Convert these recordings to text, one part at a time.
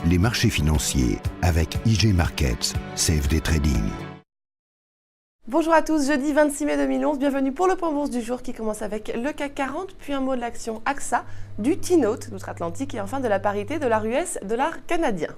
Les marchés financiers avec IG Markets, CFD Trading. Bonjour à tous, jeudi 26 mai 2011, bienvenue pour le point bourse du jour qui commence avec le CAC 40, puis un mot de l'action AXA, du T-Note d'outre-Atlantique et enfin de la parité dollar US, dollar canadien.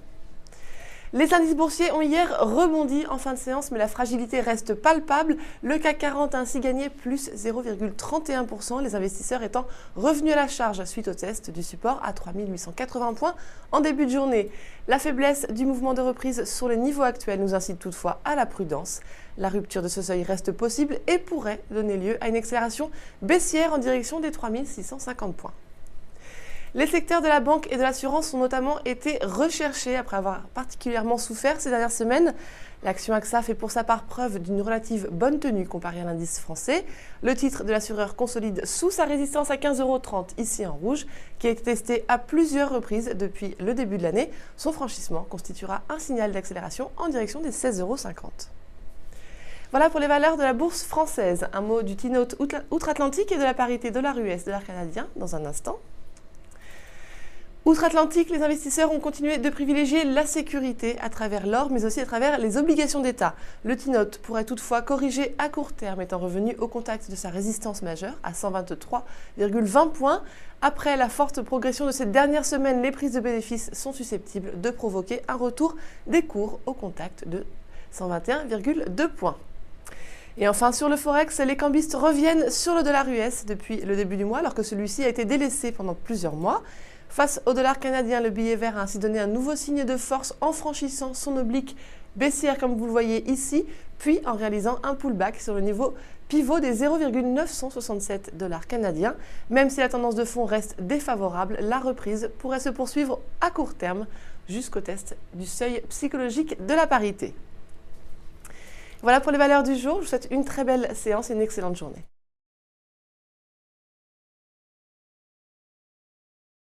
Les indices boursiers ont hier rebondi en fin de séance, mais la fragilité reste palpable. Le CAC 40 a ainsi gagné plus 0,31%, les investisseurs étant revenus à la charge suite au test du support à 3880 points en début de journée. La faiblesse du mouvement de reprise sur les niveaux actuels nous incite toutefois à la prudence. La rupture de ce seuil reste possible et pourrait donner lieu à une accélération baissière en direction des 3650 points. Les secteurs de la banque et de l'assurance ont notamment été recherchés après avoir particulièrement souffert ces dernières semaines. L'action AXA fait pour sa part preuve d'une relative bonne tenue comparée à l'indice français. Le titre de l'assureur consolide sous sa résistance à 15,30 €, ici en rouge, qui a été testé à plusieurs reprises depuis le début de l'année. Son franchissement constituera un signal d'accélération en direction des 16,50 €. Voilà pour les valeurs de la bourse française. Un mot du T-Note outre-Atlantique et de la parité dollar US, dollar canadien dans un instant. Outre-Atlantique, les investisseurs ont continué de privilégier la sécurité à travers l'or, mais aussi à travers les obligations d'État. Le T-Note pourrait toutefois corriger à court terme, étant revenu au contact de sa résistance majeure à 123,20 points. Après la forte progression de ces dernières semaines, les prises de bénéfices sont susceptibles de provoquer un retour des cours au contact de 121,2 points. Et enfin, sur le Forex, les cambistes reviennent sur le dollar US depuis le début du mois, alors que celui-ci a été délaissé pendant plusieurs mois. Face au dollar canadien, le billet vert a ainsi donné un nouveau signe de force en franchissant son oblique baissière comme vous le voyez ici, puis en réalisant un pullback sur le niveau pivot des 0,967 $ canadiens. Même si la tendance de fond reste défavorable, la reprise pourrait se poursuivre à court terme jusqu'au test du seuil psychologique de la parité. Voilà pour les valeurs du jour, je vous souhaite une très belle séance et une excellente journée.